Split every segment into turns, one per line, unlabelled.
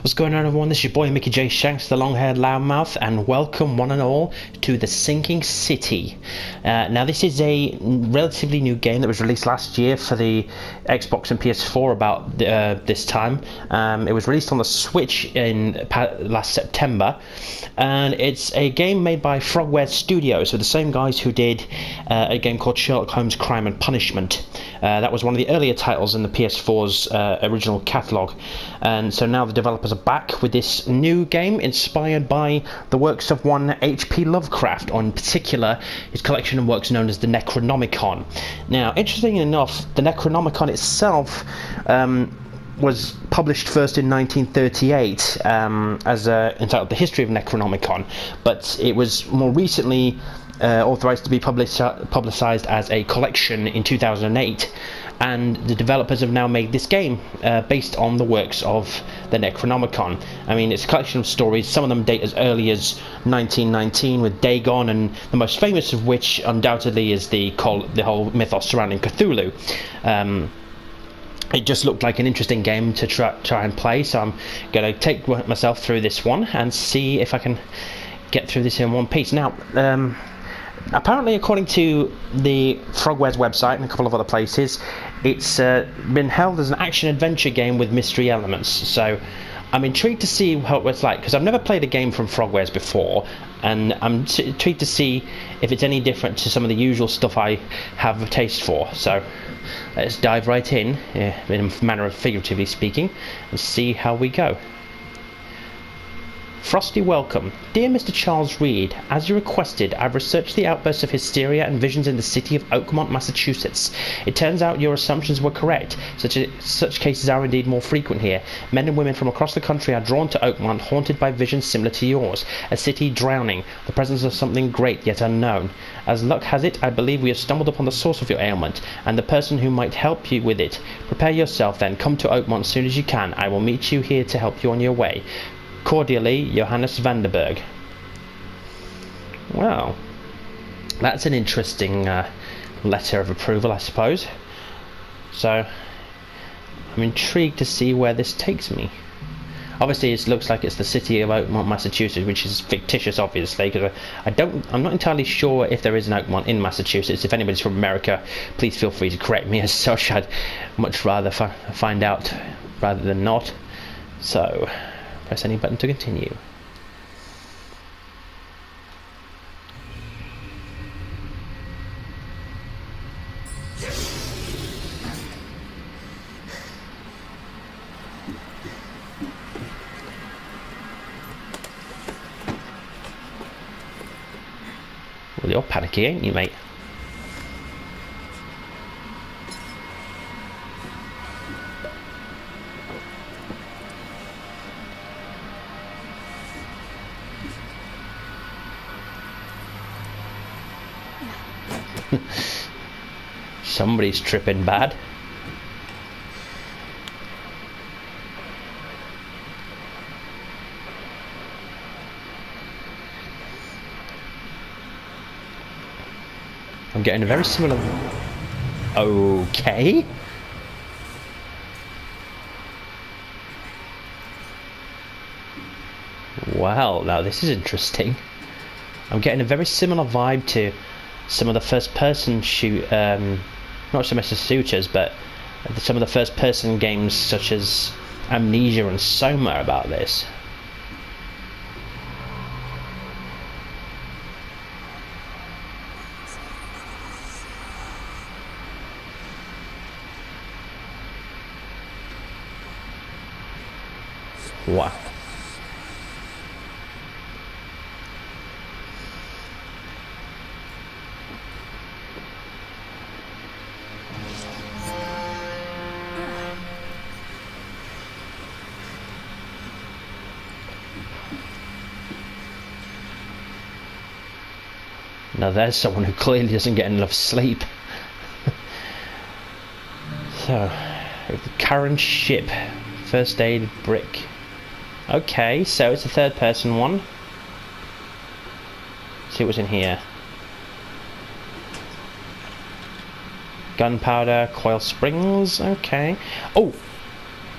What's going on, everyone? This is your boy Mickey J. Shanks, the long-haired loudmouth, and welcome one and all to The Sinking City. Now, this is a relatively new game that was released last year for the Xbox and PS4 about this time. It was released on the Switch in last September, and it's a game made by Frogware Studios, so the same guys who did a game called Sherlock Holmes Crime and Punishment. That was one of the earlier titles in the PS4's original catalogue, and so now the developers are back with this new game inspired by the works of one H.P Lovecraft, or in particular his collection of works known as the Necronomicon. Now, interestingly enough, the Necronomicon itself was published first in 1938 as entitled The History of Necronomicon, but it was more recently authorized to be publicized as a collection in 2008, and the developers have now made this game based on the works of the Necronomicon. I mean, it's a collection of stories. Some of them date as early as 1919 with Dagon, and the most famous of which undoubtedly is the whole mythos surrounding Cthulhu. It just looked like an interesting game to try and play, so I'm going to take myself through this one and see if I can get through this in one piece. Now, apparently, according to the Frogware's website and a couple of other places, it's been held as an action-adventure game with mystery elements. So I'm intrigued to see what it's like, because I've never played a game from Frogware's before, and I'm intrigued to see if it's any different to some of the usual stuff I have a taste for. So let's dive right in a manner of figuratively speaking, and see how we go. Frosty welcome. Dear Mr. Charles Reed, as you requested, I've researched the outbursts of hysteria and visions in the city of Oakmont, Massachusetts. It turns out your assumptions were correct. Such cases are indeed more frequent here. Men and women from across the country are drawn to Oakmont, haunted by visions similar to yours. A city drowning, the presence of something great yet unknown. As luck has it, I believe we have stumbled upon the source of your ailment, and the person who might help you with it. Prepare yourself then. Come to Oakmont as soon as you can. I will meet you here to help you on your way. Cordially, Johannes Vanderberg. Well, that's an interesting letter of approval, I suppose. So, I'm intrigued to see where this takes me. Obviously, it looks like it's the city of Oakmont, Massachusetts, which is fictitious, obviously, because I'm not entirely sure if there is an Oakmont in Massachusetts. If anybody's from America, please feel free to correct me. As such, I'd much rather find out rather than not. So, press any button to continue. Well, you're panicky, ain't you, mate? Somebody's tripping bad. I'm getting a very similar... Okay. Well, now this is interesting. I'm getting a very similar vibe to some of the first-person not so much the shooters, but some of the first-person games such as Amnesia and Soma about this. Wow. Now there's someone who clearly doesn't get enough sleep. So, current ship, first aid brick. Okay, so it's a third person one. See what's in here. Gunpowder, coil springs, okay. Oh,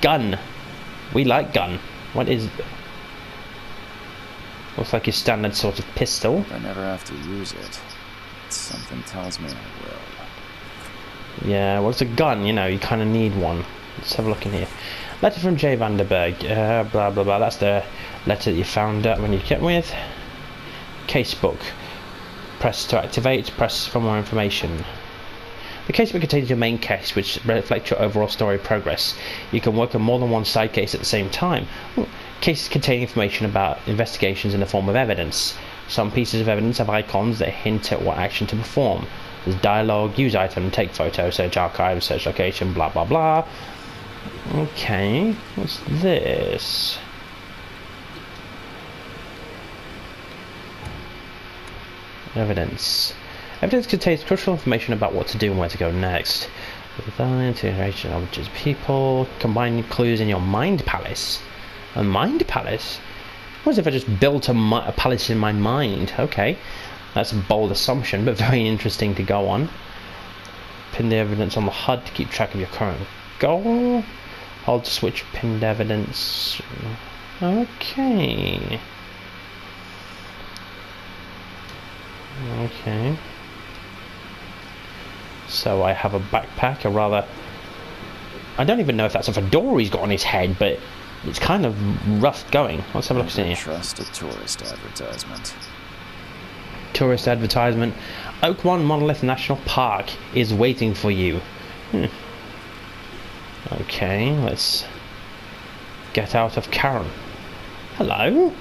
gun. We like gun. What is... Looks like your standard sort of pistol.
I never have to use it. Something tells me I will.
Yeah, well, it's a gun, you know, you kind of need one. Let's have a look in here. Letter from J. Vanderberg, blah blah blah. That's the letter that you found when you get with. Casebook. Press to activate, press for more information. The casebook contains your main case, which reflects your overall story progress. You can work on more than one side case at the same time. Cases contain information about investigations in the form of evidence. Some pieces of evidence have icons that hint at what action to perform. There's dialogue, use item, take photo, search archive, search location, blah blah blah. Okay, what's this? Evidence. Evidence contains crucial information about what to do and where to go next. Integration of people. Combine clues in your mind palace. A mind palace? What if I just built a palace in my mind? Okay. That's a bold assumption, but very interesting to go on. Pin the evidence on the HUD to keep track of your current goal. Hold to switch pinned evidence. Okay. Okay. So I have a backpack, a rather... I don't even know if that's a fedora he's got on his head, but it's kind of rough going. Let's have a look at it.
Trust a tourist advertisement.
Tourist advertisement. Oakmont Monolith National Park is waiting for you. Okay, let's get out of Karen. Hello?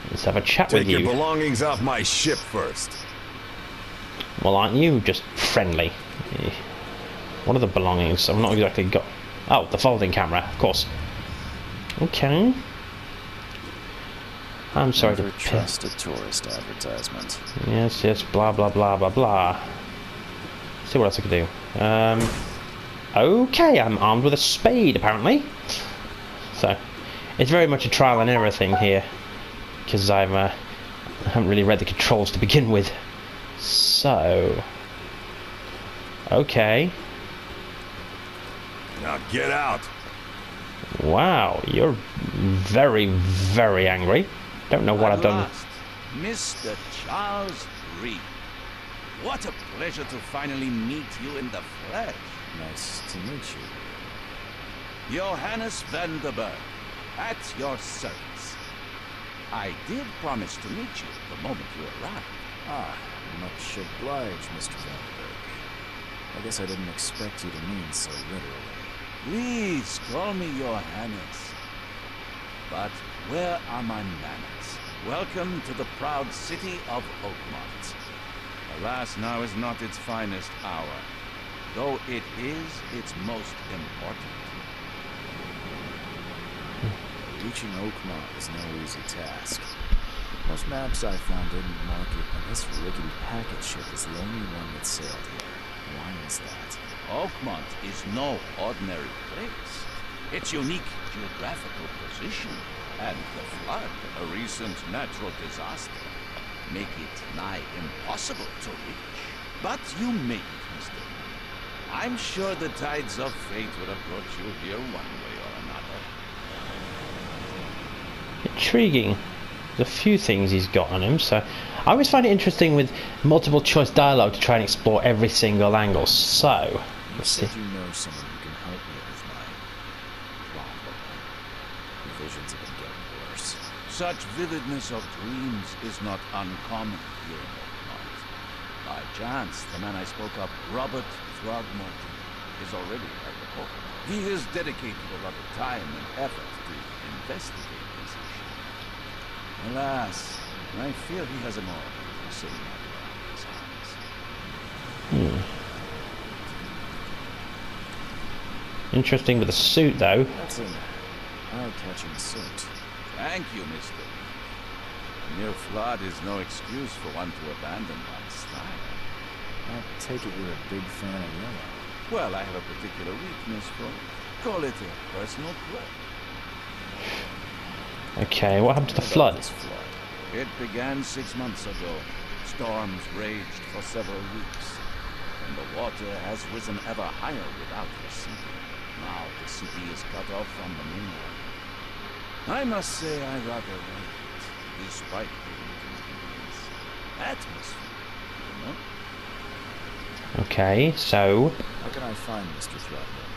Let's have a chat with you.
Take your belongings off my ship first.
Well, aren't you just friendly? What are the belongings? I've not exactly got... Oh, the folding camera, of course. Okay. I'm sorry
Never
to...
trust a tourist advertisement.
Yes, yes, blah, blah, blah, blah, blah. Let's see what else I can do. Okay, I'm armed with a spade, apparently. So, it's very much a trial and error thing here. Because I haven't really read the controls to begin with. So... Okay.
Now get out.
Wow, you're very, very angry. Don't know what I've done.
Mr. Charles Reed. What a pleasure to finally meet you in the flesh.
Nice to meet you.
Johannes Vanderberg, at your service. I did promise to meet you the moment you arrived.
Ah, much obliged, Mr. Vanderberg. I guess I didn't expect you to mean so literally.
Please call me Johannes. But where are my manners? Welcome to the proud city of Oakmont. Alas, now is not its finest hour, though it is its most important.
Reaching Oakmont is no easy task. Most maps I found didn't mark it, and this rickety packet ship is the only one that sailed here. Why is that?
Oakmont is no ordinary place. Its unique geographical position and the flood, a recent natural disaster, make it nigh impossible to reach. But you made it, Mr. I'm sure the tides of fate would have brought you here one way or another.
Intriguing. There's a few things he's got on him, so I always find it interesting with multiple choice dialogue to try and explore every single angle. So let's see.
You know someone who can help me with my problem. The visions have been getting worse.
Such vividness of dreams is not uncommon here in Oakmont. By chance, the man I spoke of, Robert Throgmorton, is already at the port. He has dedicated a lot of time and effort to investigate this issue. Alas, I fear he has a more pressing matter on his hands.
Interesting with the suit, though.
That's an eye-catching suit.
Thank you, mister. A mere flood is no excuse for one to abandon one's style.
I take it you're a big fan of yellow.
Well, I have a particular weakness for it. Call it a personal quirk.
Okay, what happened to the flood?
It began 6 months ago. Storms raged for several weeks, and the water has risen ever higher without receding. Now the city is cut off from the mainland. I must say I rather like it, despite the inconvenience. Atmosphere, you know?
Okay, so
How can I find Mr. Throgmorton?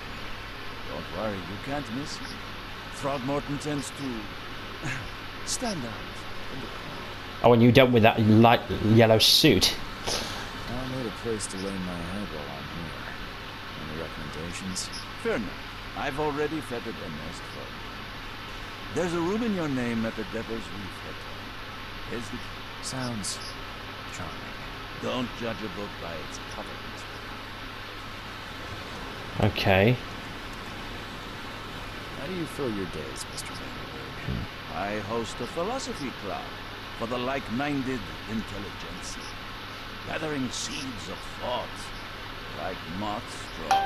Don't worry, you can't miss him. Throgmorton tends to stand out in the crowd.
oh, and you dealt with that light yellow suit.
I'll need a place to lay my head while I'm here. Any recommendations?
Fair enough. I've already feathered a nest for you. There's a room in your name at the Devil's Reef Hotel. Here's the key.
Sounds charming.
Don't judge a book by its cover, Mr.
Okay.
How do you fill your days, Mr. Vanderberg?
I host a philosophy club for the like-minded intelligentsia, gathering seeds of thought like moths drawn to a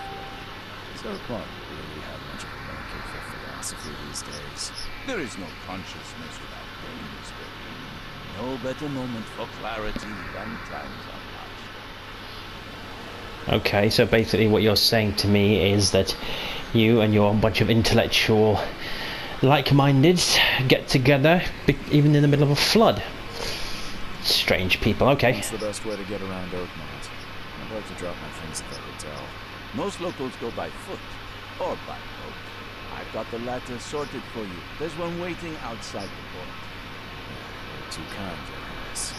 flame.
So Clark really have much of a market for philosophy these days.
There is no consciousness without pain, Mr. No better moment for clarity than times are past.
Okay, so basically what you're saying to me is that you and your bunch of intellectual like-mindeds get together even in the middle of a flood. Strange people, okay.
What's the best way to get around Oakmont? I'd like to drop my things at the hotel.
Most locals go by foot or by boat. I've got the latter sorted for you. There's one waiting outside the port.
You're too kind, Your Highness.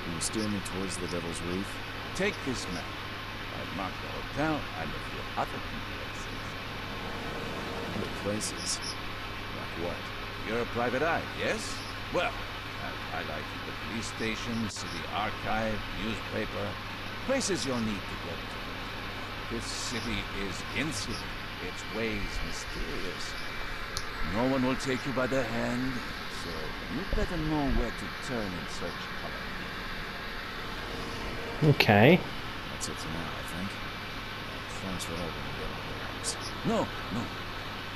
Can you steer me towards the Devil's Reef?
Take this map. I've marked the hotel and a few other key places.
Other places? Like what?
You're a private eye, yes? Well, I've highlighted the police station, city archive, newspaper, places you'll need to get to. This city is insular, its ways mysterious. No one will take you by the hand, so you'd better know where to turn in search of cover.
Okay.
That's it for now, I think. Thanks for helping me get all the house.
No.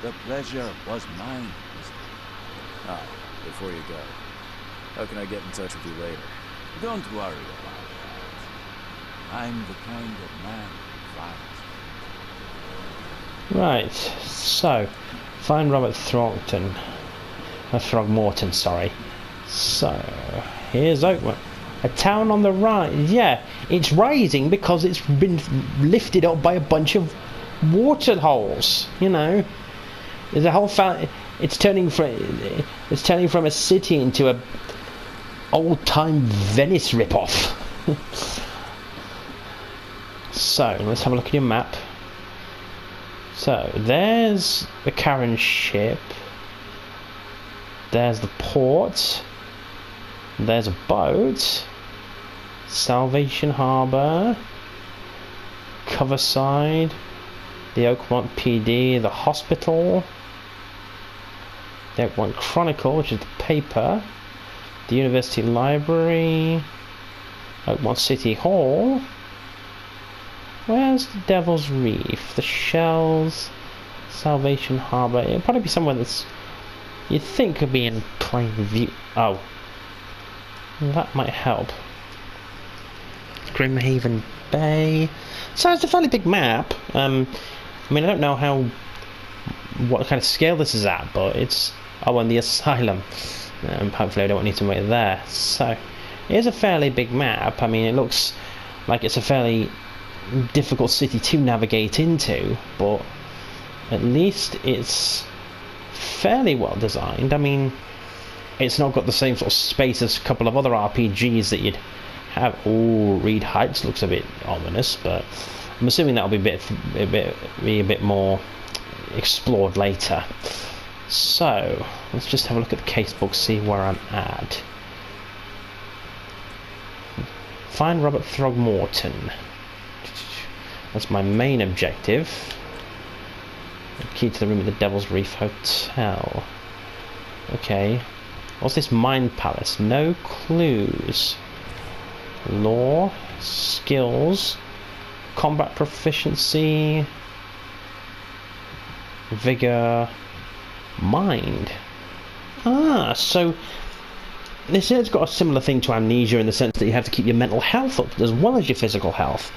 The pleasure was mine, Mr.
Ah, before you go, how can I get in touch with you later?
Don't worry about that. I'm the kind of man who flies.
Right, so find Robert Throgmorton, sorry. So here's Oakmont, a town on the rise. Yeah, it's rising because it's been lifted up by a bunch of water holes. You know, there's a whole it's turning from a city into a old-time Venice ripoff. So let's have a look at your map. So there's the Karen ship, there's the port, there's a boat, Salvation Harbour, Coverside, the Oakmont PD, the hospital, the Oakmont Chronicle, which is the paper, the University Library, Oakmont City Hall. Where's the Devil's Reef? The Shells, Salvation Harbour. It'll probably be somewhere that's you'd think could be in plain view. Oh, that might help. Grimhaven Bay. So it's a fairly big map. I mean, I don't know what kind of scale this is at, but it's and the asylum. Hopefully, I don't need to wait there. So it is a fairly big map. I mean, it looks like it's a fairly difficult city to navigate into, but at least it's fairly well designed. I mean, it's not got the same sort of space as a couple of other RPGs that you'd have. Oh, Reed Heights looks a bit ominous, but I'm assuming that'll be a bit more explored later. So let's just have a look at the casebook, see where I'm at. Find Robert Throgmorton. That's my main objective. The key to the room at the Devil's Reef Hotel. Okay. What's this Mind Palace? No clues. Law, skills, combat proficiency, vigor, mind. Ah, so this has got a similar thing to Amnesia in the sense that you have to keep your mental health up as well as your physical health.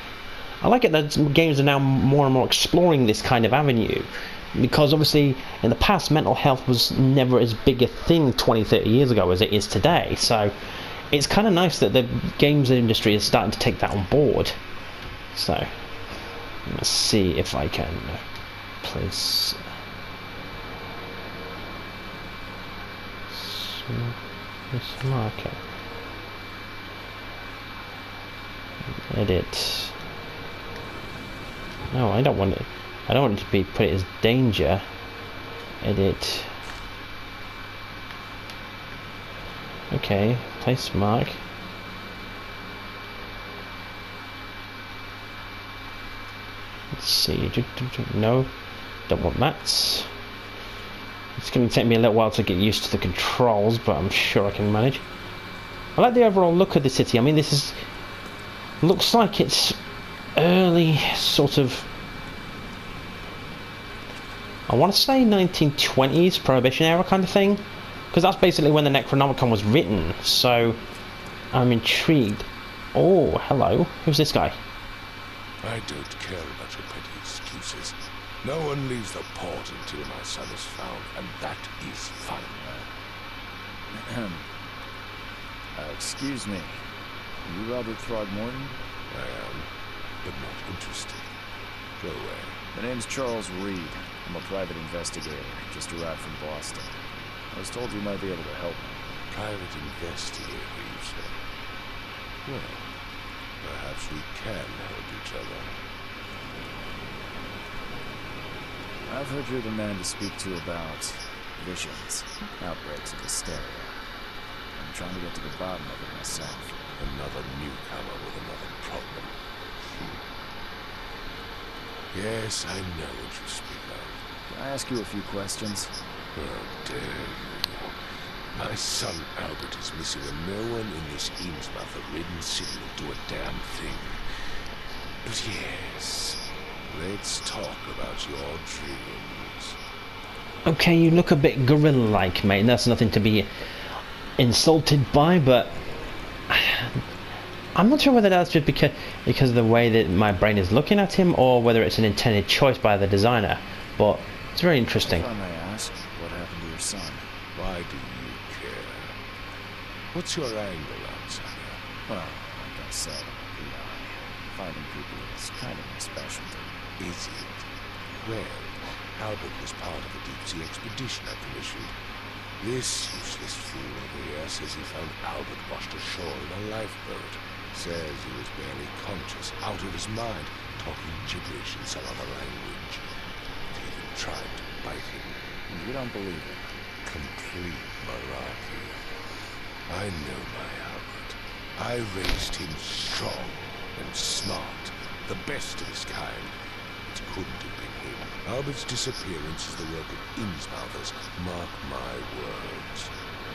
I like it that games are now more and more exploring this kind of avenue. because obviously in the past mental health was never as big a thing 20-30 years ago as it is today, so it's kind of nice that the games industry is starting to take that on board. So let's see if I can place this marker. Edit. No, I don't want it. I don't want it to be put it as danger. Edit. Okay, place mark. Let's see. No, don't want that. It's going to take me a little while to get used to the controls, but I'm sure I can manage. I like the overall look of the city. I mean, this is looks like it's early sort of, I want to say 1920s Prohibition era kind of thing, because that's basically when the Necronomicon was written, so I'm intrigued. Oh, hello. Who's this guy?
I don't care about your petty excuses. No one leaves the port until my son is found, and that is final.
Excuse me. Are you Robert Throgmorton?
I am, but not interested. Go away.
My name's Charles Reed. I'm a private investigator, just arrived from Boston. I was told you might be able to help me.
Private investigator, you say? Well, perhaps we can help each other.
I've heard you're the man to speak to about visions, outbreaks of hysteria. I'm trying to get to the bottom of it myself.
Another newcomer with another problem. Yes, I know what you speak of.
Can I ask you a few questions?
How dare you? My son Albert is missing, and no one in this Innsmouth-ridden city will do a damn thing. But yes, let's talk about your dreams.
Okay, you look a bit gorilla-like, mate, and that's nothing to be insulted by, but I'm not sure whether that's just because of the way that my brain is looking at him, or whether it's an intended choice by the designer, but it's very interesting.
If I may ask, what happened to your son?
Why do you care? What's your angle, outsider?
Well, like I said, finding people is kind of my specialty.
Is it? Well, Albert was part of a deep-sea expedition I commissioned. This useless fool over here says he found Albert washed ashore in a lifeboat. Says he was barely conscious, out of his mind, talking gibberish in some other language. He even tried to bite him.
And you don't believe it?
Complete malarkey. I know my Albert. I raised him strong and smart, the best of his kind. It couldn't have been him. Albert's disappearance is the work of Innsmouthers. Mark my words.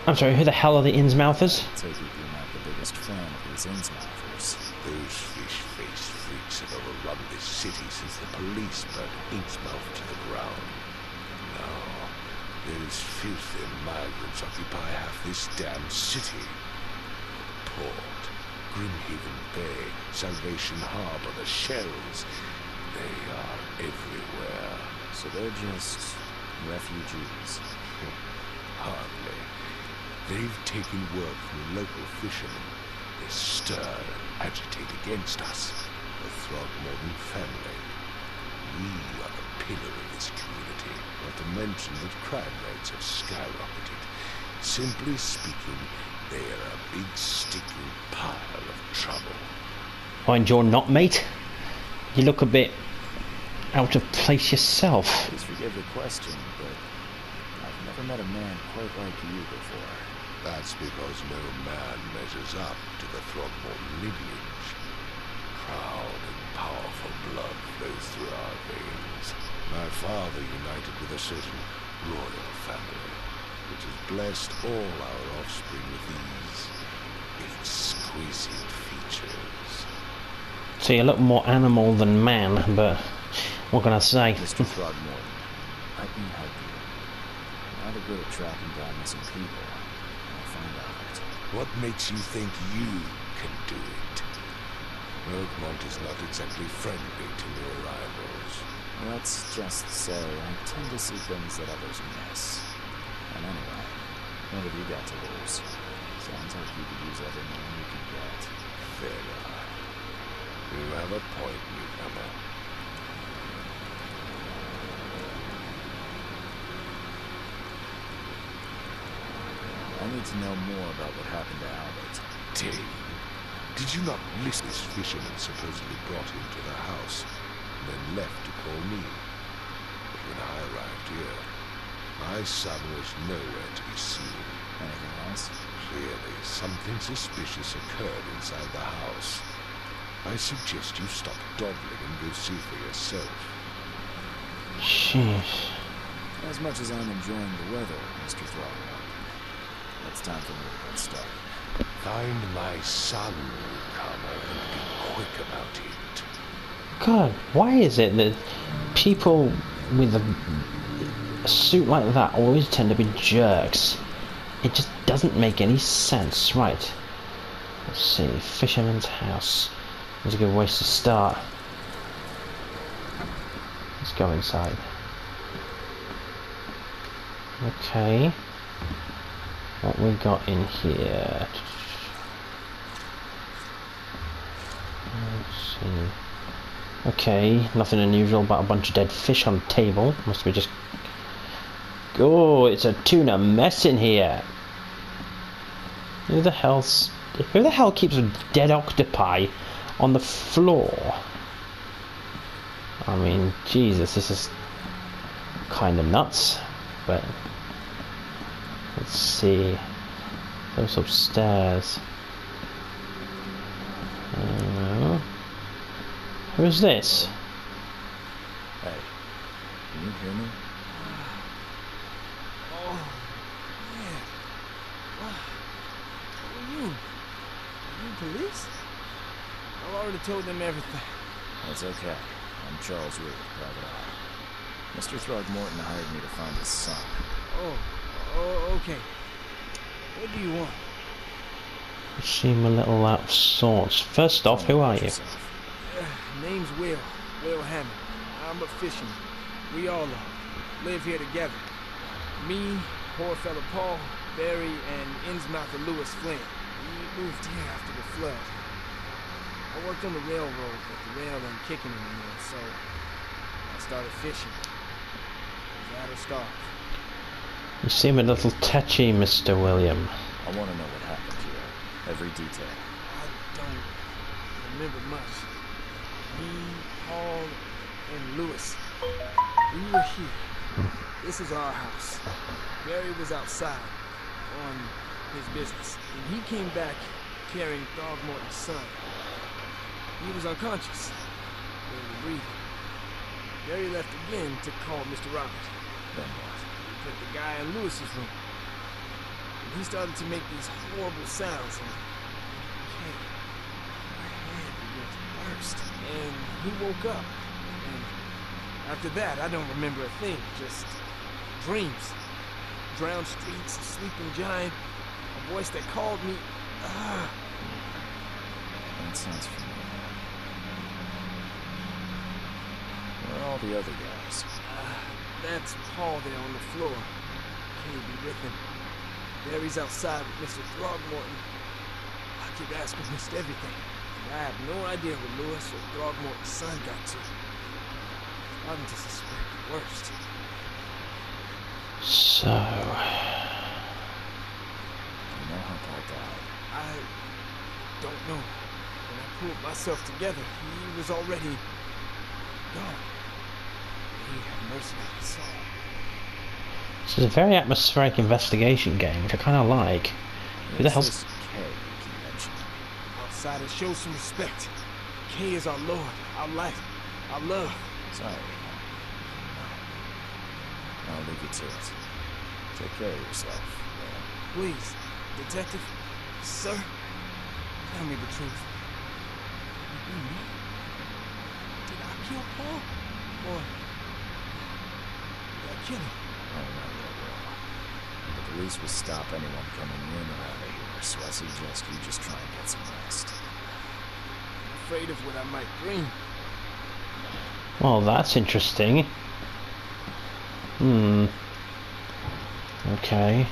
I'm sorry, who the hell are the Innsmouthers?
I take it you're not the biggest fan of these Innsmouthers.
Those fish-faced freaks have overrun this city since the police burned Innsmouth to the ground. Now, those filthy migrants occupy half this damn city. The port, Grimhaven Bay, Salvation Harbor, the Shells. They are everywhere.
So they're just refugees.
Hardly. They've taken word from the local fishermen. They stir and agitate against us, the Throgmorton family. We are the pillar of this community, not to mention that crime rates have skyrocketed. Simply speaking, they are a big sticking pile of trouble.
Oh, and you're not, mate? You look a bit out of place yourself.
Please forgive the question, but I've never met a man quite like you before.
That's because no man measures up to the Throgmorton lineage. Proud and powerful blood flows through our veins. My father united with a certain royal family, which has blessed all our offspring with these exquisite features.
So you look more animal than man, but what can I say?
Mr. Throgmorton, let me help you. I'm rather good at tracking down missing people. I'll find out.
What makes you think you can do it? Rogemont is not exactly friendly to new arrivals.
Let's just say I tend to see things that others miss. And anyway, what have you got to lose? Sounds like you could use every man you can get.
Fair enough. You have a point, newcomer.
I need to know more about what happened to Albert.
Dane, did you not listen? This fisherman supposedly brought him to the house, and then left to call me. But when I arrived here, my son was nowhere to be seen.
Anything else?
Clearly, something suspicious occurred inside the house. I suggest you stop dawdling and go see for yourself.
Jeez.
As much as I'm enjoying the weather, Mr. Frogware, it's time for me to get started.
Find my son, newcomer, and be quick about it.
God, why is it that people with a suit like that always tend to be jerks? It just doesn't make any sense. Right. Let's see. Fisherman's house. That's a good place to start. Let's go inside. Okay. What we got in here? Let's see. Okay, nothing unusual about a bunch of dead fish on the table. Must be just... Oh, it's a tuna mess in here. Who the hell keeps a dead octopi on the floor? I mean, Jesus, this is kind of nuts. But let's see. Those upstairs. Who's this?
Hey, can you hear me?
Oh, man. Who are you? Are you police? I've already told them everything.
That's okay. I'm Charles Reed, private eye. Mr. Throgmorton hired me to find his son.
Oh, okay. What do you want?
You seem a little out of sorts. First off, who are you?
Name's Will Hammond. I'm a fisherman. We all are. Live here together. Me, poor fella Paul, Barry, and Innsmouther Lewis Flynn. We moved here after the flood. I worked on the railroad, but the rail ain't kicking anymore, so I started fishing. I was out of starve.
You seem a little touchy, Mr. William.
I want to know what happened here. Every detail.
I don't remember much. Me, Paul, and Lewis. We were here. This is our house. Barry was outside on his business, and he came back carrying Throgmorton's son. He was unconscious, barely breathing. Barry left again to call Mr. Robert.
Then what?
He put the guy in Lewis's room. And he started to make these horrible sounds, and my head began to burst. And he woke up. And after that, I don't remember a thing, just dreams. Drowned streets, a sleeping giant, a voice that called me.
That sounds familiar. Where are all the other guys?
That's Paul there on the floor. Can't be with him. Barry's outside with Mr. Throgmorton. I keep asking Mr. everything. And I have no idea where Lewis or Throgmorton's son got to. I'm starting to suspect the worst.
So...
You know how Paul died?
I don't know. When I pulled myself together, he was already gone. He had mercy on his soul.
This is a very atmospheric investigation game, which I kind of like. Who the hell's...
This K you keep mentioning?
Outsiders, show some respect. K is our Lord, our life, our love.
Sorry. I'll leave you to it. Take care of yourself.
Please, detective, sir, tell me the truth. You me? Did I kill Paul? Or did I kill him?
Oh, no, no. The police will stop anyone coming in or out of here, so I suggest you just try and get some rest.
I'm afraid of what I might bring.
Well, that's interesting. Okay.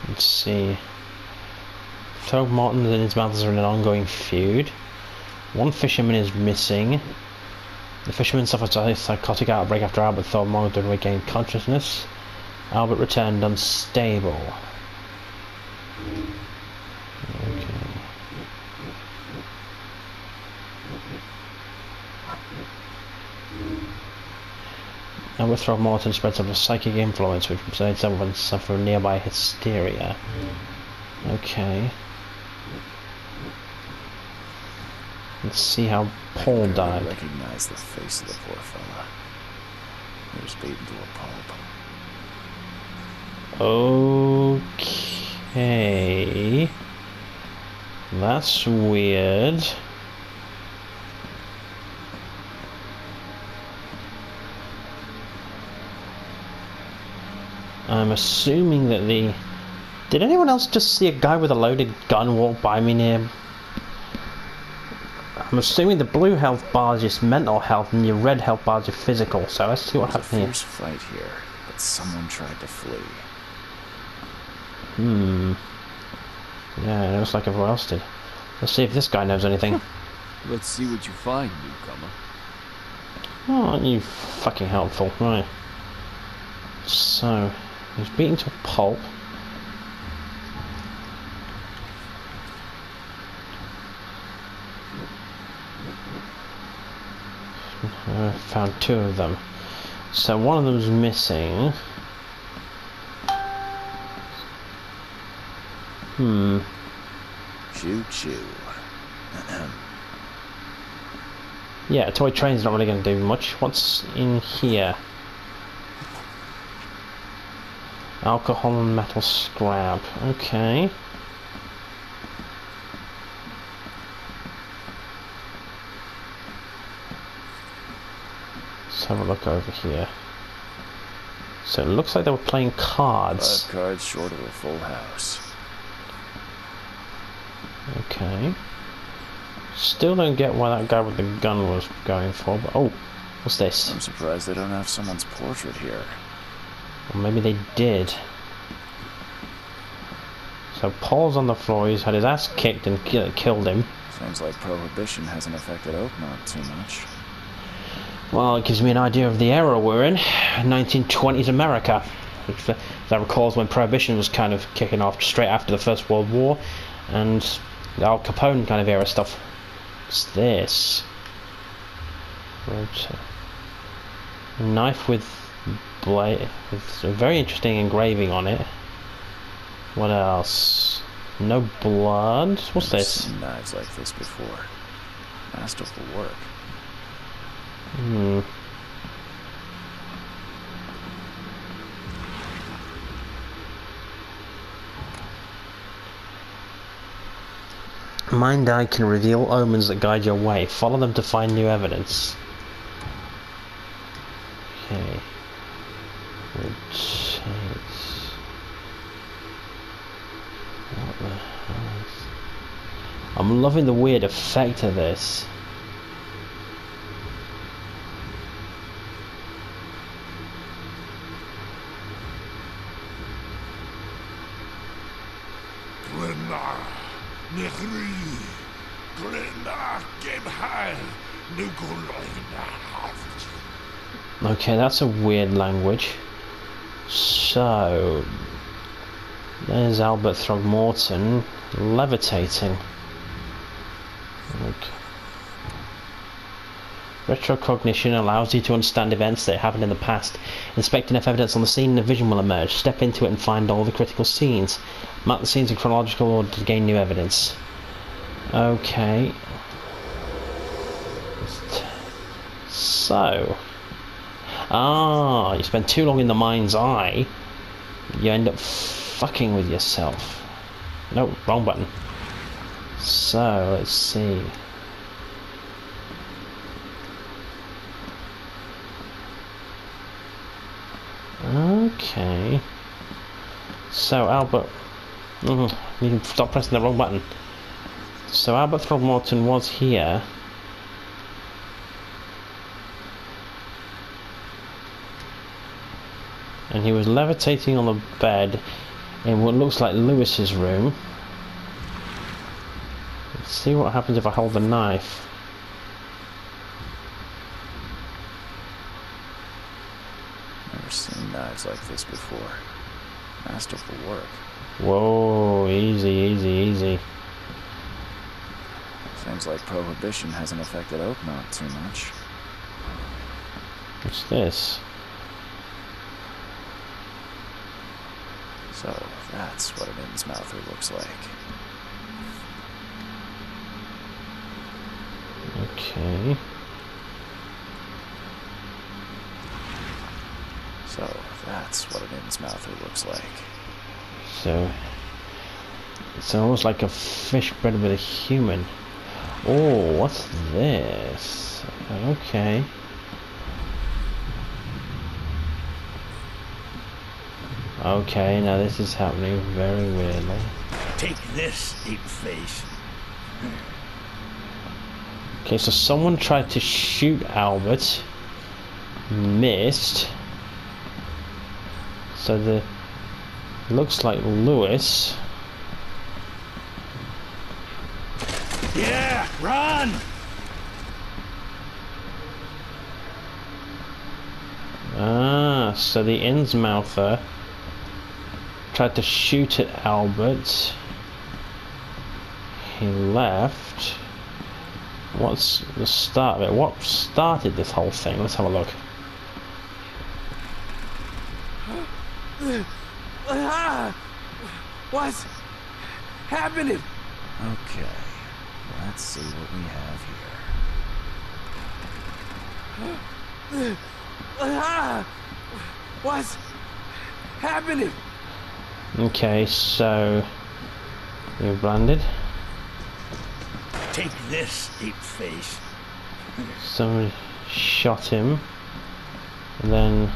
Let's see. Throgmorton and his mothers are in an ongoing feud. One fisherman is missing. The fisherman suffers a psychotic outbreak after Albert Throgmorton regained consciousness. Albert returned unstable. Okay. Albert Throgmorton spreads a psychic influence which persuades someone to suffer nearby hysteria. Okay. Let's see how Paul died.
I recognize the face of the poor fella. He was beaten to a pulp.
Okay. That's weird. I'm assuming that the... Did anyone else just see a guy with a loaded gun walk by me near? I'm assuming the blue health bar is just mental health and the red health bar is just physical, so let's see what happens here.
There was a fierce fight here, but someone tried to flee.
Yeah, it looks like everyone else did. Let's see if this guy knows anything.
Let's see what you find, newcomer.
Oh, aren't you fucking helpful. Right. So, he's beaten to a pulp. I found two of them. So one of them's missing.
Choo choo.
Yeah, a toy train's not really going to do much. What's in here? Alcohol and metal scrap. Okay. Let's have a look over here. So it looks like they were playing cards.
5 cards short of a full house.
Okay. Still don't get why that guy with the gun was going for, but oh, what's this?
I'm surprised they don't have someone's portrait here.
Or maybe they did. So Paul's on the floor, he's had his ass kicked and killed him.
Sounds like Prohibition hasn't affected Oakmont too much.
Well, it gives me an idea of the era we're in. 1920s America. Which, that recalls when Prohibition was kind of kicking off straight after the First World War. And the Al Capone kind of era stuff. What's this? A knife with blade, with a very interesting engraving on it. What else? No blood. What's
I've
this?
seen knives like this before. Masterful work. Mind Eye can reveal omens that guide your way. Follow them to find new evidence. Okay. Rotate. What the hell is... I'm loving the weird effect of this. Okay, that's a weird language. So, there's Albert Throgmorton levitating. Okay. Retrocognition allows you to understand events that happened in the past. Inspect enough evidence on the scene and a vision will emerge. Step into it and find all the critical scenes. Mark the scenes in chronological order to gain new evidence. Okay. So... you spend too long in the mind's eye, you end up fucking with yourself. No, wrong button. So, let's see. Okay. So, Albert... you can stop pressing the wrong button. So, Albert Throgmorton was here. and he was levitating on the bed in what looks like Lewis's room. Let's see what happens if I hold the knife.
Never seen knives like this before. Masterful work.
Whoa, easy, easy, easy.
Seems like prohibition hasn't affected Oakmont too much.
What's this?
So, that's what an Innsmouther looks like.
Okay.
So, that's what an Innsmouther looks like.
So, it's almost like a fish bred with a human. Oh, what's this? Okay. Okay, now this is happening very weirdly.
Take this, ape-face.
Okay, so someone tried to shoot Albert, missed. So the looks like Lewis.
Yeah, run!
Ah, so the Innsmouther tried to shoot at Albert. He left. What's the start of it? What started this whole thing? Let's have a look.
What's happening?
Okay, let's see what we have here.
What's happening?
Okay, so you're blinded.
Take this, ape-face.
Someone shot him, and then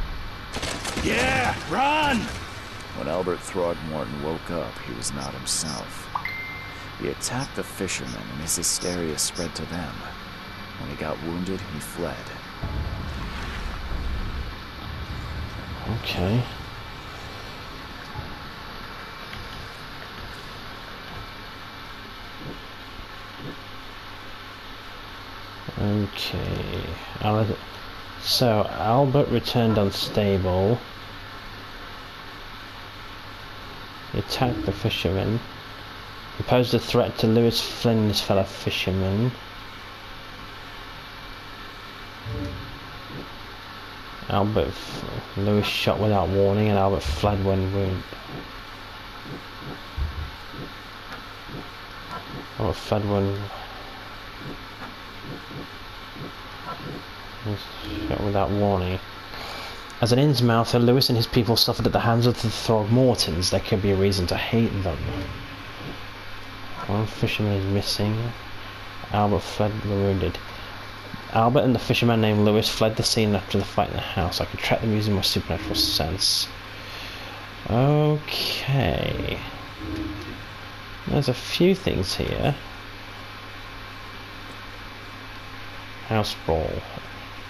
Yeah, run!
When Albert Throgmorton woke up, he was not himself. He attacked the fishermen, and his hysteria spread to them. When he got wounded, he fled.
okay. Okay. So Albert returned unstable. He attacked the fisherman. He posed a threat to Lewis Flynn and his fellow fishermen. Lewis shot without warning, and Albert fled when wounded. Albert fled when shot without warning. As an Innsmouther, Lewis and his people suffered at the hands of the Throgmortons. There could be a reason to hate them. One fisherman is missing. Albert fled when wounded. Albert and the fisherman named Lewis fled the scene after the fight in the house. I could track them using my supernatural sense. Okay. There's a few things here. House brawl.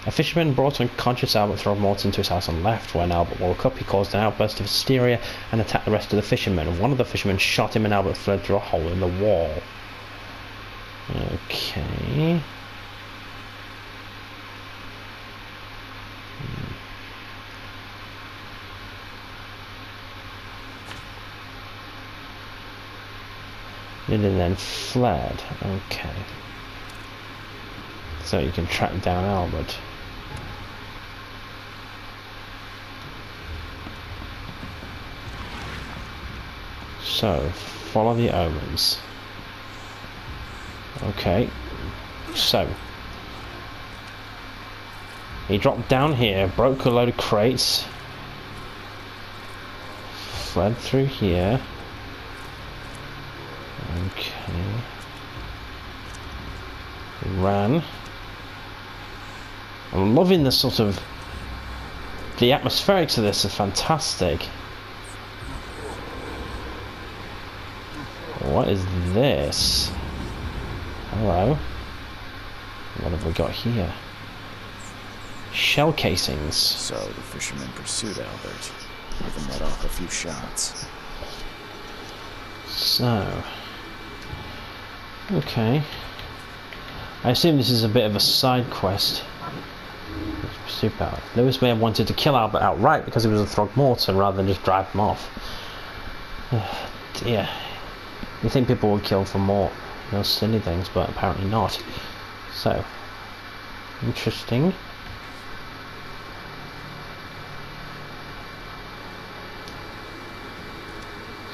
A fisherman brought unconscious Albert Throgmorton to his house and left. When Albert woke up, he caused an outburst of hysteria and attacked the rest of the fishermen. One of the fishermen shot him and Albert fled through a hole in the wall. Okay. And then fled. Okay. So you can track down Albert. So, follow the omens. Okay. So, he dropped down here, broke a load of crates, fled through here. Okay. Ran. I'm loving the sort of... the atmospherics of this are fantastic. What is this? Hello. What have we got here? Shell casings.
So the fishermen pursued Albert. even let off a few shots.
So... okay. I assume this is a bit of a side quest. Super. Lewis may have wanted to kill Albert outright because he was a Throgmorton rather than just drive him off. Dear. You think people would kill for more, you know, silly things, but apparently not. So, interesting.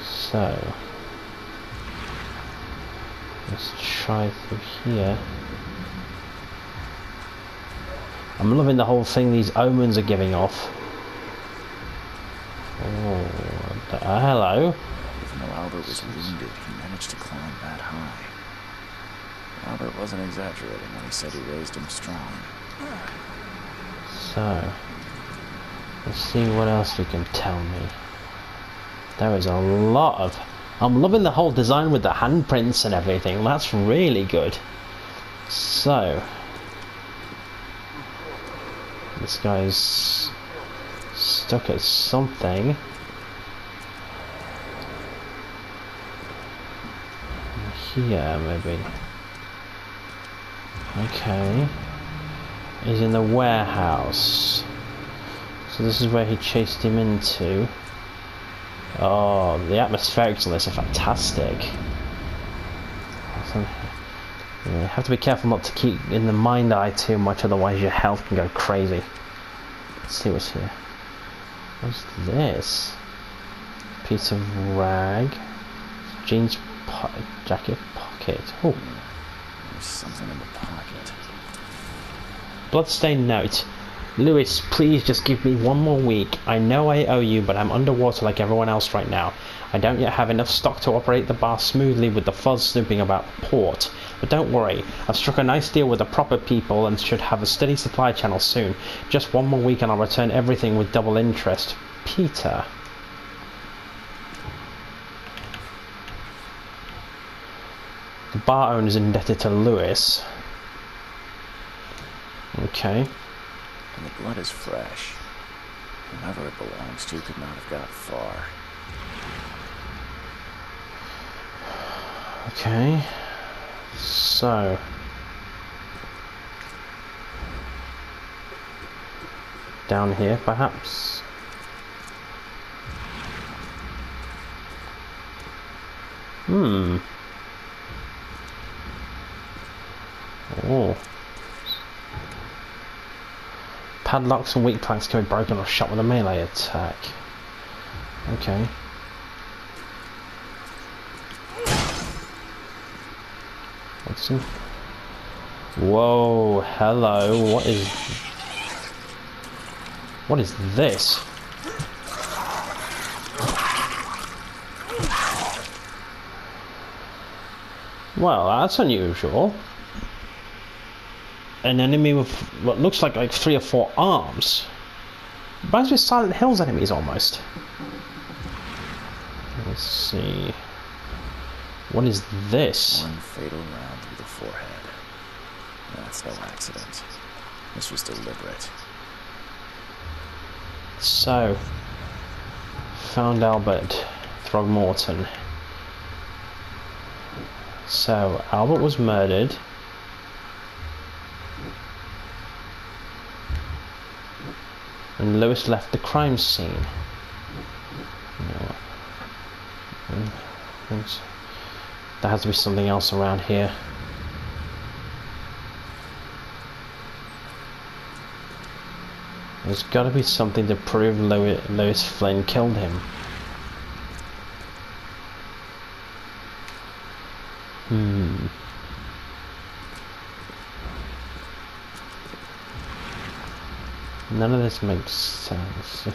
So, let's try through here. I'm loving the whole thing these omens are giving off. Oh, hello.
Even though Albert was wounded, he managed to climb that high. Albert wasn't exaggerating when he said he raised him strong.
So, let's see what else you can tell me. There is a lot of... I'm loving the whole design with the handprints and everything. That's really good. So... this guy's stuck at something. Here, maybe. Okay. He's in the warehouse. So this is where he chased him into. Oh, the atmospherics on this are fantastic. You have to be careful not to keep in the mind eye too much, otherwise your health can go crazy. Let's see what's here. What's this? Piece of rag. Jeans jacket pocket. Oh.
There's something in the pocket.
Bloodstained note. Lewis, please just give me one more week. I know I owe you, but I'm underwater like everyone else right now. I don't yet have enough stock to operate the bar smoothly with the fuzz snooping about the port. But don't worry, I've struck a nice deal with the proper people and should have a steady supply channel soon. Just one more week and I'll return everything with double interest. Peter. The bar owner is indebted to Lewis. Okay.
And the blood is fresh. Whomever it belongs to could not have got far.
Okay. So. Down here, perhaps. Oh. Padlocks and weak planks can be broken or shot with a melee attack. Okay. What's in? Whoa, hello, what is this? Well, that's unusual. An enemy with what looks like 3 or 4 arms. Reminds me of Silent Hill's enemies almost. Let's see. What is this?
One fatal round through the forehead. That's no accident. This was deliberate.
So, found Albert Throgmorton. So, Albert was murdered. And Lewis left the crime scene. There has to be something else around here. There's got to be something to prove Lewis Flynn killed him. None of this makes sense.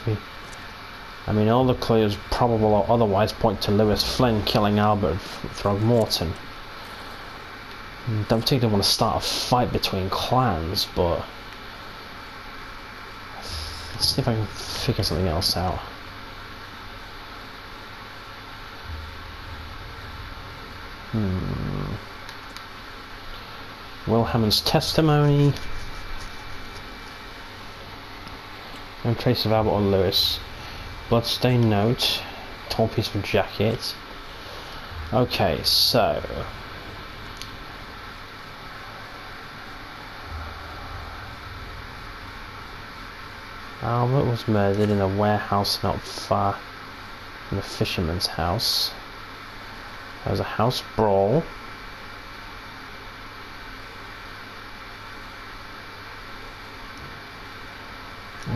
I mean, all the clues, probable or otherwise, point to Lewis Flynn killing Albert Throgmorton. Don't particularly want to start a fight between clans, but let's see if I can figure something else out. Will Hammond's testimony. No trace of Albert or Lewis. Bloodstained note. Torn piece of jacket. Okay, so... Albert was murdered in a warehouse not far from the fisherman's house. There was a house brawl.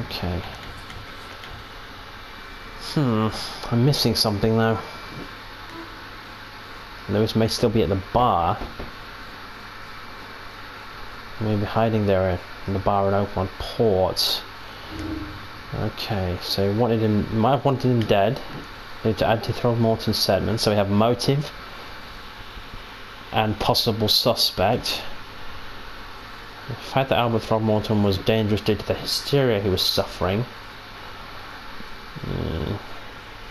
Okay. I'm missing something though. Lewis may still be at the bar. Maybe hiding there in the bar in Oakmont Port. Okay, so you might have wanted him dead. Need to add to Throgmorton's sediment, so we have motive and possible suspect. The fact that Albert Throgmorton was dangerous due to the hysteria he was suffering.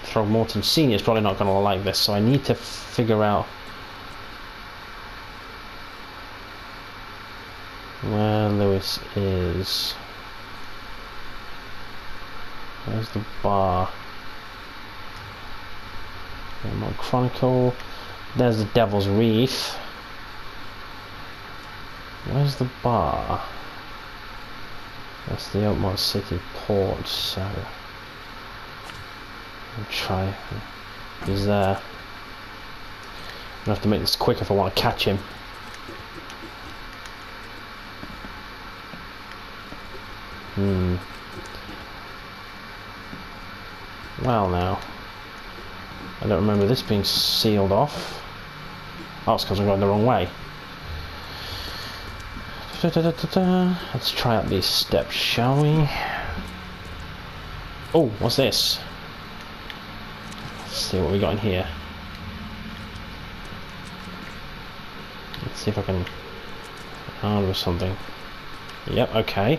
Throgmorton Sr. is probably not going to like this, so I need to figure out where Lewis is. Where's the bar? Vermont Chronicle. There's the Devil's Reef. Where's the bar? That's the Oakmont City Port, so I'll try. He's there. I'm gonna have to make this quick if I want to catch him. Well now, I don't remember this being sealed off. Oh, it's because I'm going the wrong way. Let's try out these steps, shall we? Oh, what's this? Let's see what we got in here. Let's see if I can arm with something. Yep, okay.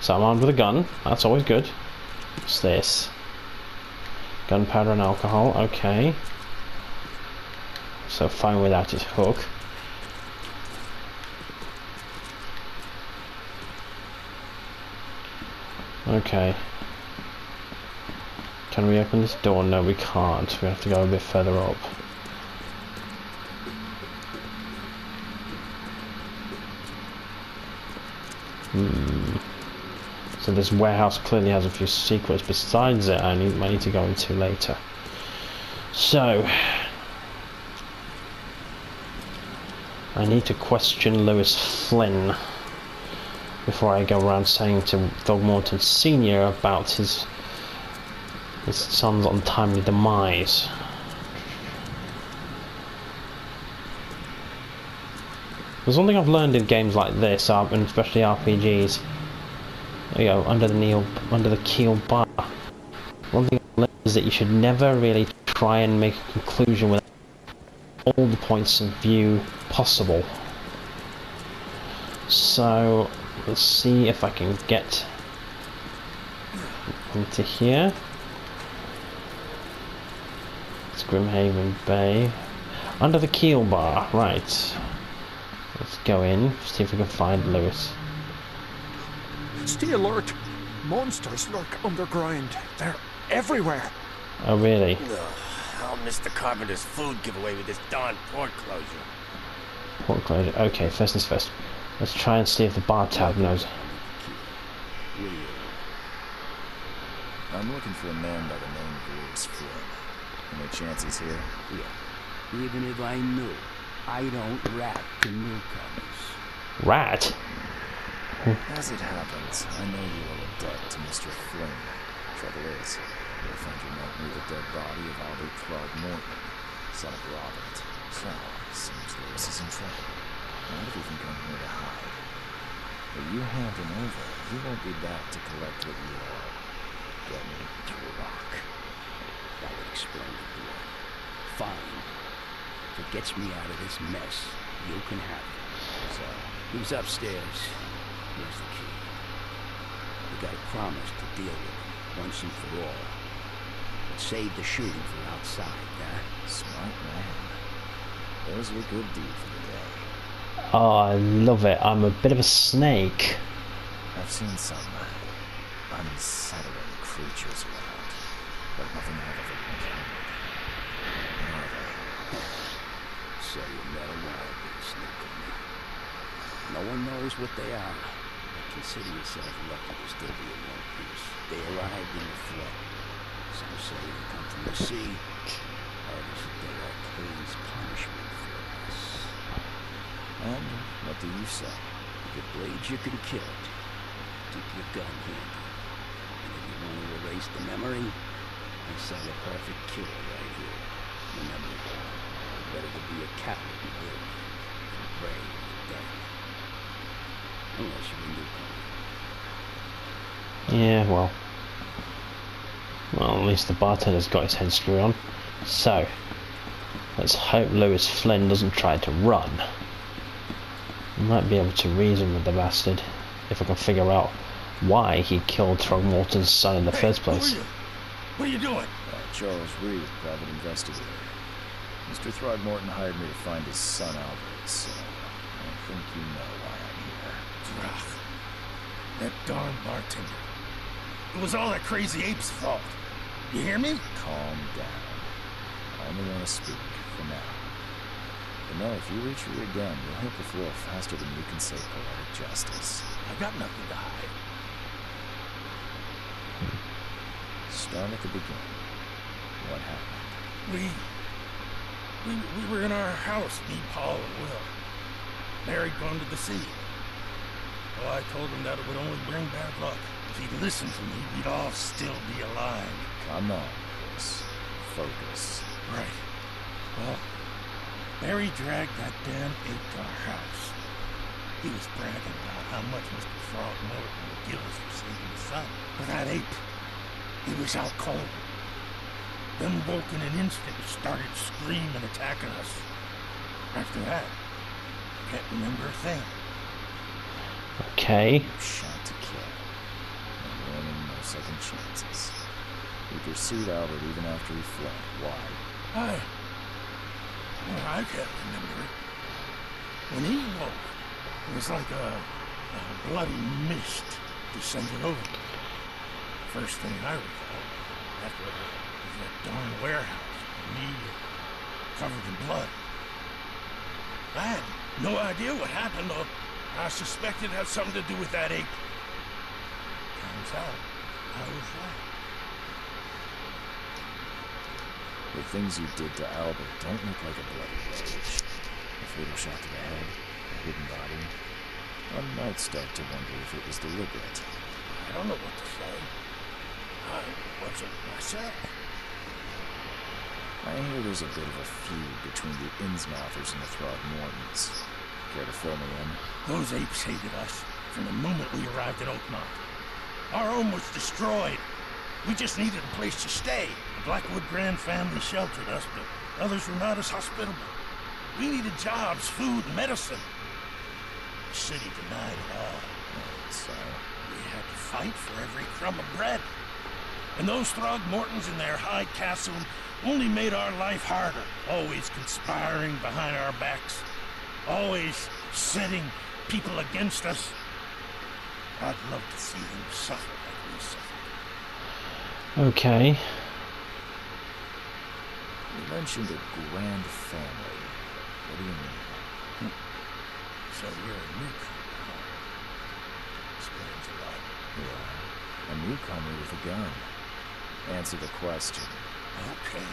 So I'm armed with a gun. That's always good. What's this? Gunpowder and alcohol. Okay. So fine without its hook. Okay. Can we open this door? No, we can't. We have to go a bit further up. So this warehouse clearly has a few secrets besides it I need to go into later. So I need to question Lewis Flynn before I go around saying to Throgmorton Sr. about his son's untimely demise. There's one thing I've learned in games like this, and especially RPGs. There you go, under the keel bar. One thing I've learned is that you should never really try and make a conclusion with all the points of view possible. So let's see if I can get into here. It's Grimhaven Bay. Under the keel bar, right. Let's go in, see if we can find Lewis.
Stay alert. Monsters lurk underground. They're everywhere.
Oh, really?
I'll miss the carpenter's food giveaway with this darn port closure.
Port closure. Okay, first things first. Let's try and see if the bar tab knows.
I'm looking for a man by the name of Lewis Flynn. Any chance he's here?
Yeah. Even if I knew, I don't rat to newcomers.
Rat?
As it happens, I know you owe a debt to Mr. Flynn. Trouble is, you'll find your note near the dead body of Albert Throgmorton, son of Robert. So, seems Lewis is in trouble. Not if he can come here to hide. If you hand him over, he won't be back to collect what you owe. Get me to a rock.
That would explain it, boy. Fine. If it gets me out of this mess, you can have it. So, who's upstairs? Here's the key. We got a promise to deal with him once and for all. But save the shooting for outside, huh?
Smart man. There's your good deed for the day.
Oh, I love it. I'm a bit of a snake.
I've seen some unsettling creatures around. like nothing I've ever encountered.
So you met a wild beast, Nick. No one knows what they are. But consider yourself lucky to still be in one piece. They arrived in the flood. Some say they come from the sea. Others they are Cain's punishment for us.
And what do you say?
If it bleeds, you can kill it. Keep your gun handy. And if you want to erase the memory, I sell a perfect cure right here. Remember, better to be a coward and live than brave and dead. Unless you're a newcomer.
Yeah, well, at least the bartender's got his head screwed on. So, let's hope Lewis Flynn doesn't try to run. I might be able to reason with the bastard if I can figure out why he killed Throgmorton's son in the first place.
What are you doing?
Charles Reed, private investigator. Mr. Throgmorton hired me to find his son Albert, so I think you know why I'm here.
Rough. That darn bartender. It was all that crazy ape's fault. You hear me?
Calm down. I only want to speak for now. But no, if you reach for your gun, you'll hit the floor faster than you can say poetic justice.
I got nothing to hide.
Start at the beginning. What happened?
We were in our house, me, Paul, and Will. Mary'd gone to the sea. Oh, I told him that it would only bring bad luck. If he'd listened to me, we'd all still be alive.
Come on, Lewis. Focus.
Right. Well, Mary dragged that damn ape to our house. He was bragging about how much Mr. Throgmorton would give us for saving his son. But that ape, he was out cold. Them woke in an instant and started screaming, attacking us. After that, I can't remember a thing.
Okay.
Shot to kill. No warning, no second chances. We pursued Albert even after he fled. Why?
I can't remember it. When he woke, it was like a bloody mist descended over me. First thing I recall, after it was that darn warehouse, me covered in blood. I had no idea what happened, though. I suspected it had something to do with that ape. Turns out, I was right.
The things you did to Albert don't look like a bloody rage. A fatal shot to the head, a hidden body. One might start to wonder if it was deliberate.
I don't know what to say. I wasn't myself.
I hear there's a bit of a feud between the Innsmouthers and the Throgmortons. Care to fill me in?
Those apes hated us from the moment we arrived at Oakmont. Our home was destroyed. We just needed a place to stay. The Blackwood Grand family sheltered us, but others were not as hospitable. We needed jobs, food, and medicine. The city denied it all.
So,
we had to fight for every crumb of bread. And those Throgmortons in their high castle only made our life harder, always conspiring behind our backs, always setting people against us. I'd love to see them suffer like we suffered.
Okay.
You mentioned a grand family. What do you mean?
So you're a newcomer, huh? Explains a lot.
Yeah, a newcomer with a gun. Answer the question.
Okay.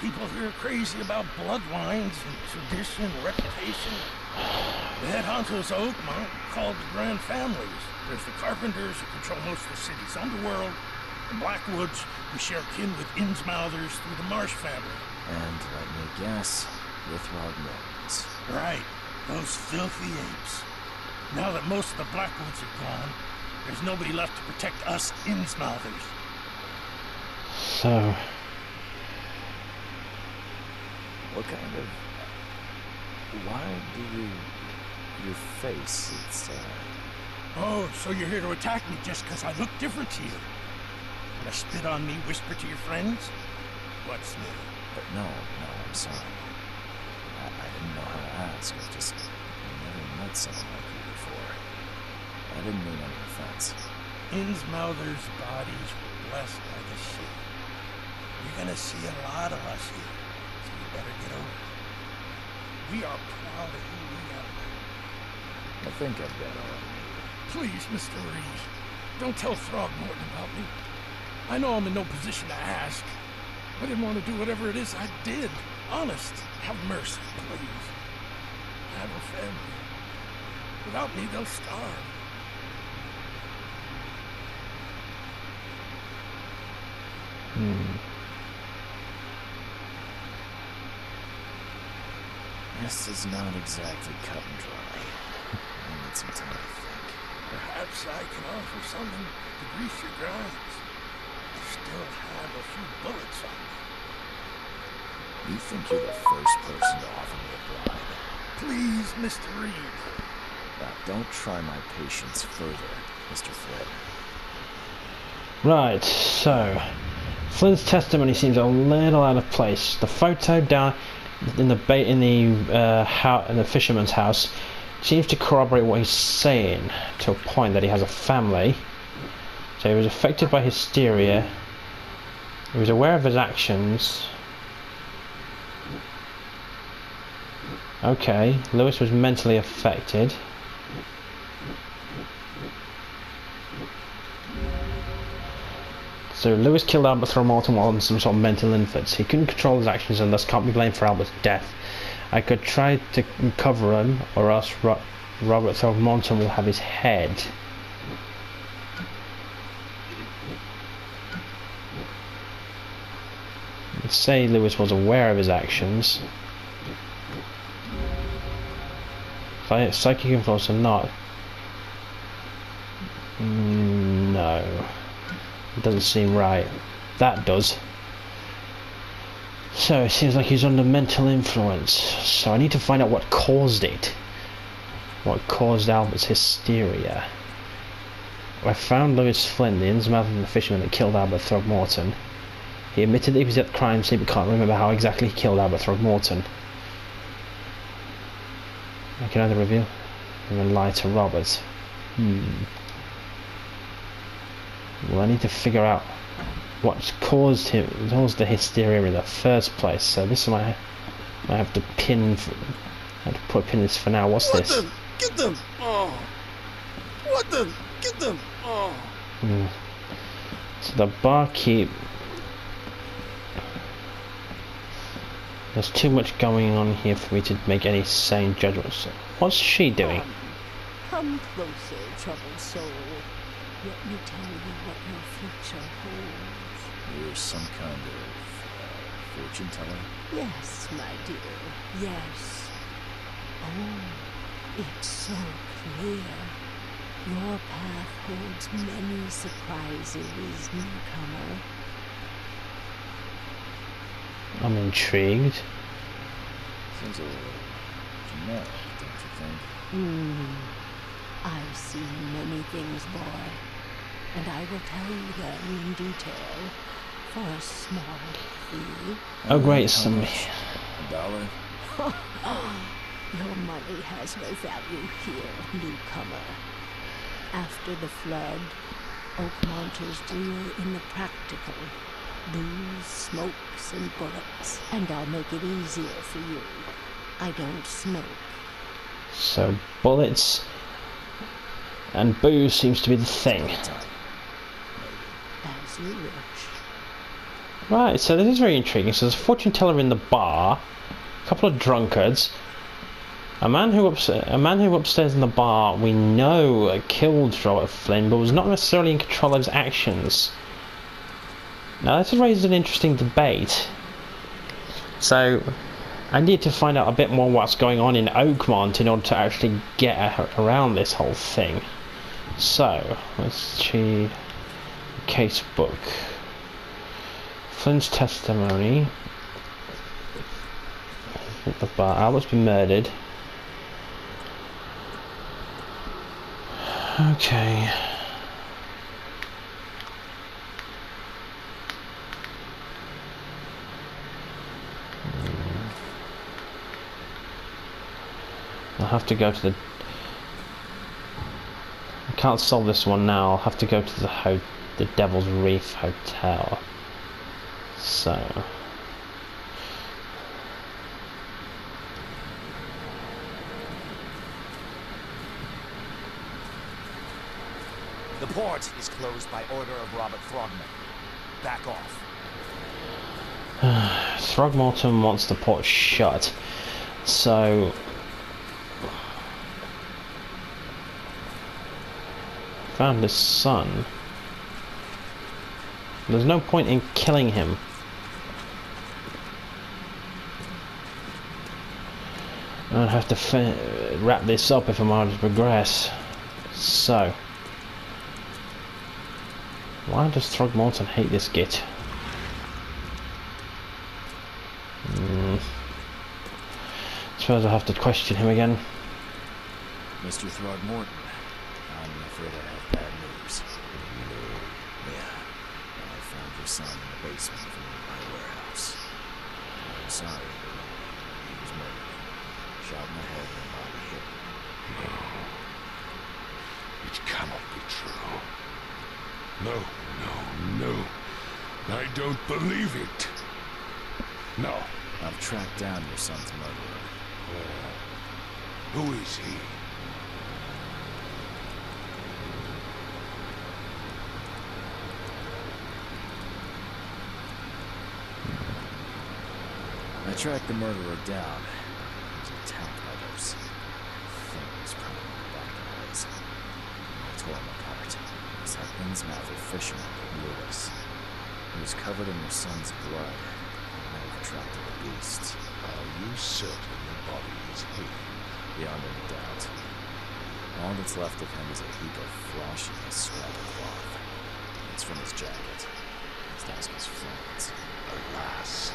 People here are crazy about bloodlines and tradition and reputation. The head honchos of Oakmont called the Grand Families. There's the Carpenters who control most of the city's underworld. The Blackwoods who share kin with Innsmouthers through the Marsh family.
And let me guess, the Throgmortons.
Right. Those filthy apes. Now that most of the Blackwoods are gone, there's nobody left to protect us Innsmouthers.
So,
What kind of... Why do you... Your face, it's,
Oh, so you're here to attack me just because I look different to you? Wanna spit on me, whisper to your friends? What's new?
But no, I'm sorry. I didn't know how to ask. I've never met someone like you before. I didn't mean any offense.
Innsmouther's bodies were blessed by the sea. You're gonna see a lot of us here, so you better get over it. We are proud of who we are.
I think I've got all I need.
Please, Mr. Reed, don't tell Throgmorton about me. I know I'm in no position to ask. I didn't want to do whatever it is I did. Honest, have mercy, please. I have a family. Without me, they'll starve.
This is not exactly cut and dry. I need some time to think.
Perhaps I can offer something to grease your grinds. I still have a few bullets on me.
You think you're the first person to offer me a bribe?
Please, Mr. Reed.
Now, don't try my patience further, Mr. Flynn.
Right, so Flynn's testimony seems a little out of place. The photo down in the fisherman's house seems to corroborate what he's saying to a point that he has a family. So he was affected by hysteria. He was aware of his actions. Okay, Lewis was mentally affected. So Lewis killed Albert Throgmorton while on some sort of mental influence. He couldn't control his actions and thus can't be blamed for Albert's death. I could try to cover him, or else Robert Throgmorton will have his head. Let's say Lewis was aware of his actions. Psychic influence or not? No. It doesn't seem right. That does. So it seems like he's under mental influence. So I need to find out what caused it. What caused Albert's hysteria. I found Lewis Flynn, the Innsmouth and the fisherman that killed Albert Throgmorton. He admitted that he was at the crime scene but can't remember how exactly he killed Albert Throgmorton. I can either reveal or even lie to Robert. Well, I need to figure out what's caused the hysteria in the first place. So this might I have to pin. I have to put a pin in this for now. What's this?
Them! Get them! Oh! What them? Get them! Oh!
So the barkeep. There's too much going on here for me to make any sane judgments. What's she doing?
Come closer, troubled soul. Let me tell you what your future holds.
You're some kind of fortune teller?
Yes, my dear, yes. Oh, it's so clear. Your path holds many surprises, newcomer.
I'm intrigued.
Seems a little generic, don't you think?
I've seen many things, boy, and I will tell you them in detail for a small fee.
Oh great, some
$1?
Your money has no value here, newcomer. After the flood, Oakmonters deal in the practical. Booze, smokes, and bullets. And I'll make it easier for you. I don't smoke.
So bullets and booze seems to be the thing.
As you wish.
Right, so this is very intriguing. So there's a fortune teller in the bar, a couple of drunkards, a man who upstairs in the bar we know killed Robert Flynn, but was not necessarily in control of his actions. Now this has raised an interesting debate. So I need to find out a bit more what's going on in Oakmont in order to actually get around this whole thing. So let's see. Casebook. Flynn's testimony. At the bar. Albert's been murdered. Okay. I'll have to go to the... can't solve this one now. I'll have to go to the Devil's Reef Hotel. So...
The port is closed by order of Robert Throgmorton. Back off.
Throgmorton wants the port shut, so... Found his son. There's no point in killing him. I'd have to wrap this up if I'm going to progress. So... Why does Throgmorton hate this git? Suppose I'll have to question him again.
Mr. Throgmorton, I'm afraid I have bad news. Yeah, I found your son in the basement of my warehouse. I'm sorry, he was murdered. Shot in the head and body hit.
No. It cannot be true. No, no, no. I don't believe it. No.
I've tracked down your son's murderer.
Who is he?
I tracked the murderer down. He was attacked by those things crawling on the back of his. I tore him apart. His husband's mouth of fisherman, Lewis. He was covered in your son's blood. I retracted the beast.
Are you certain the body is he?
Beyond any doubt. All that's left of him is a heap of flesh and a scrap of cloth. It's from his jacket. His desk was flames.
Alas,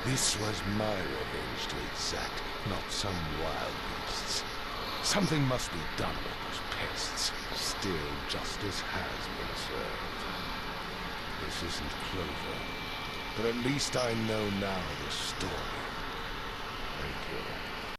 this was my revenge to exact, not some wild beasts. Something must be done with those pests. Still, justice has been served. This isn't clover, but at least I know now the story. Thank you.